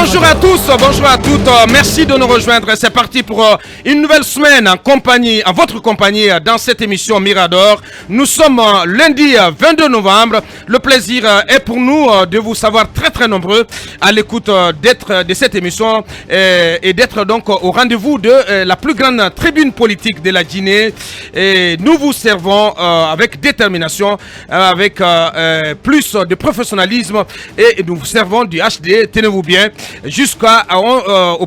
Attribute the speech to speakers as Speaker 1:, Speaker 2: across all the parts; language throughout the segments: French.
Speaker 1: Bonjour à tous, bonjour à toutes, merci de nous rejoindre. C'est parti pour une nouvelle semaine en votre compagnie dans cette émission Mirador. Nous sommes lundi 22 novembre. Le plaisir est pour nous de vous savoir très nombreux à l'écoute de cette émission et d'être donc au rendez-vous de la plus grande tribune politique de la Guinée. Et nous vous servons avec détermination, avec plus de professionnalisme et nous vous servons du HD, tenez-vous bien, jusqu'au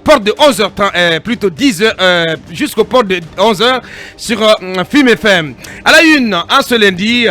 Speaker 1: port de 11h, plutôt 10h, jusqu'au port de 11h sur Film FM. À la une, en ce lundi,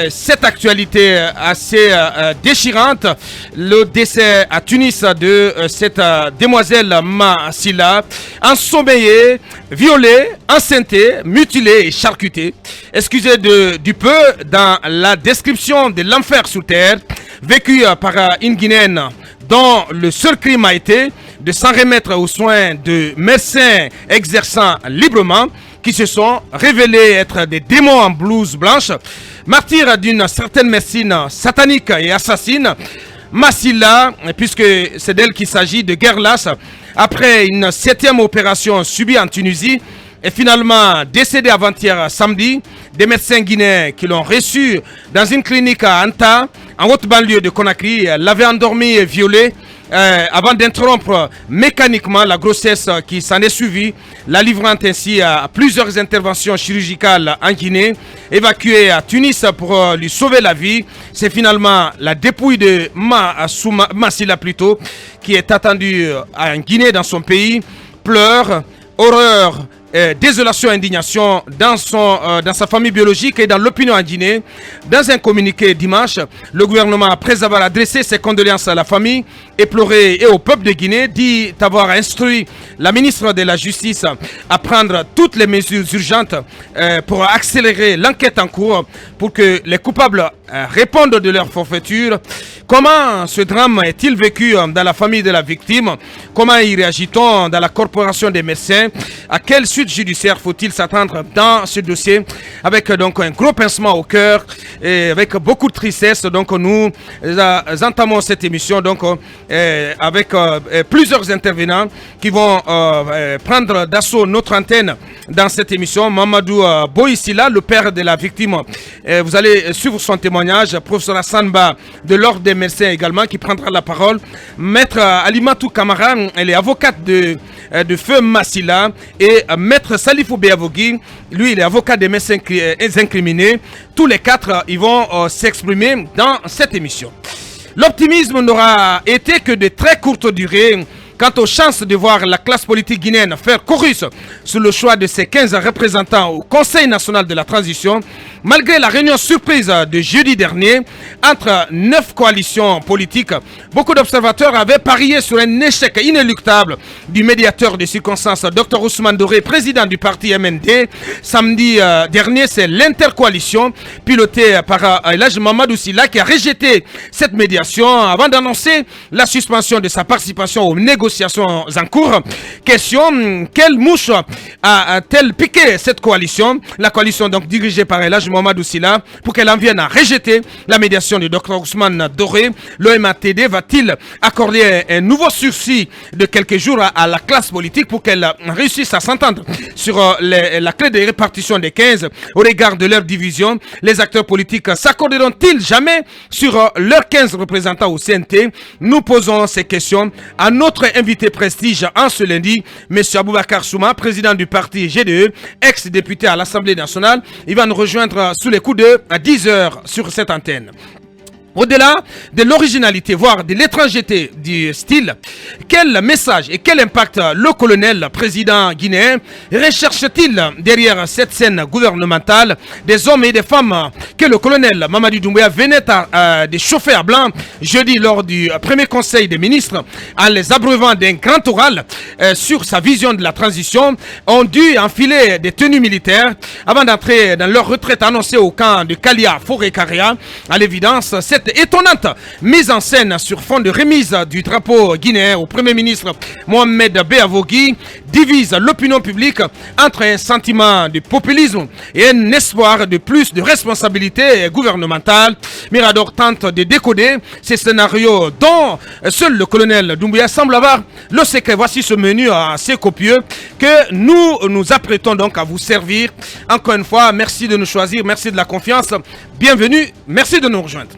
Speaker 1: cette actualité assez déchirante, le décès à Tunis de cette demoiselle Massila, ensommeillée, violée, enceintée, mutilée et charcutée. Excusez du peu dans la description de l'enfer sous terre vécu par une Guinéenne dont le seul crime a été de s'en remettre aux soins de médecins exerçant librement qui se sont révélés être des démons en blouse blanche, martyrs d'une certaine médecine satanique et assassine. Massila, puisque c'est d'elle qu'il s'agit, de guerre lasse, après une 7e opération subie en Tunisie, est finalement décédée avant-hier samedi. Des médecins guinéens qui l'ont reçue dans une clinique à Anta, en haute banlieue de Conakry, l'avaient endormie et violée avant d'interrompre mécaniquement la grossesse qui s'en est suivie, la livrant ainsi à plusieurs interventions chirurgicales en Guinée. Évacuée à Tunis pour lui sauver la vie, c'est finalement la dépouille de Massila plutôt qui est attendue en Guinée, dans son pays. Pleurs, horreur, désolation, indignation dans sa famille biologique et dans l'opinion en Guinée. Dans un communiqué dimanche, le gouvernement, après avoir adressé ses condoléances à la famille éplorée et au peuple de Guinée, dit avoir instruit la ministre de la Justice à prendre toutes les mesures urgentes pour accélérer l'enquête en cours pour que les coupables répondent de leur forfaiture. Comment ce drame est-il vécu dans la famille de la victime? Comment y réagit-on dans la corporation des médecins? À quelle suite judiciaire faut-il s'attendre dans ce dossier? Avec donc un gros pincement au cœur et avec beaucoup de tristesse, donc nous entamons cette émission donc avec plusieurs intervenants qui vont prendre d'assaut notre antenne dans cette émission. Mamadou Boissila, le père de la victime, vous allez suivre son témoignage. Professeur Sanba de l'ordre des médecins également qui prendra la parole. Maître Alimatou Kamara, elle est avocate de feu Massila, et Maître Salifou Béavogui, lui il est avocat des médecins incriminés. Tous les quatre ils vont s'exprimer dans cette émission. L'optimisme n'aura été que de très courte durée quant aux chances de voir la classe politique guinéenne faire chorus sur le choix de ses 15 représentants au Conseil national de la transition, malgré la réunion surprise de jeudi dernier entre 9 coalitions politiques. Beaucoup d'observateurs avaient parié sur un échec inéluctable du médiateur de circonstances, Dr Ousmane Doré, président du parti MND. Samedi dernier, c'est l'intercoalition pilotée par Elhadji Mamadou Sylla qui a rejeté cette médiation avant d'annoncer la suspension de sa participation aux négociations en cours. Question, quelle mouche a-t-elle piqué cette coalition? La coalition donc dirigée par Elhadji Mamadou Sylla, pour qu'elle en vienne à rejeter la médiation de Dr Ousmane Doré. Le MATD va-t-il accorder un nouveau sursis de quelques jours à la classe politique pour qu'elle réussisse à s'entendre sur la clé de répartition des 15 au regard de leur division? Les acteurs politiques s'accorderont-ils jamais sur leurs 15 représentants au CNT? Nous posons ces questions à notre invité prestige en ce lundi, M. Aboubacar Souma, président du parti GDE, ex-député à l'Assemblée nationale. Il va nous rejoindre sous les coups de 10h sur cette antenne. Au-delà de l'originalité, voire de l'étrangeté du style, quel message et quel impact le colonel président guinéen recherche-t-il derrière cette scène gouvernementale? Des hommes et des femmes que le colonel Mamadi Doumbouya venait de chauffer à blanc jeudi lors du premier conseil des ministres, en les abreuvant d'un grand oral sur sa vision de la transition, ont dû enfiler des tenues militaires avant d'entrer dans leur retraite annoncée au camp de Kalia, Forêt-Karia. À l'évidence, cette cette étonnante mise en scène sur fond de remise du drapeau guinéen au Premier ministre Mohamed Beavogui divise l'opinion publique entre un sentiment de populisme et un espoir de plus de responsabilité gouvernementale. Mirador tente de décoder ces scénarios dont seul le colonel Doumbouya semble avoir le secret. Voici ce menu assez copieux que nous nous apprêtons donc à vous servir. Encore une fois, merci de nous choisir, merci de la confiance. Bienvenue, merci de nous rejoindre.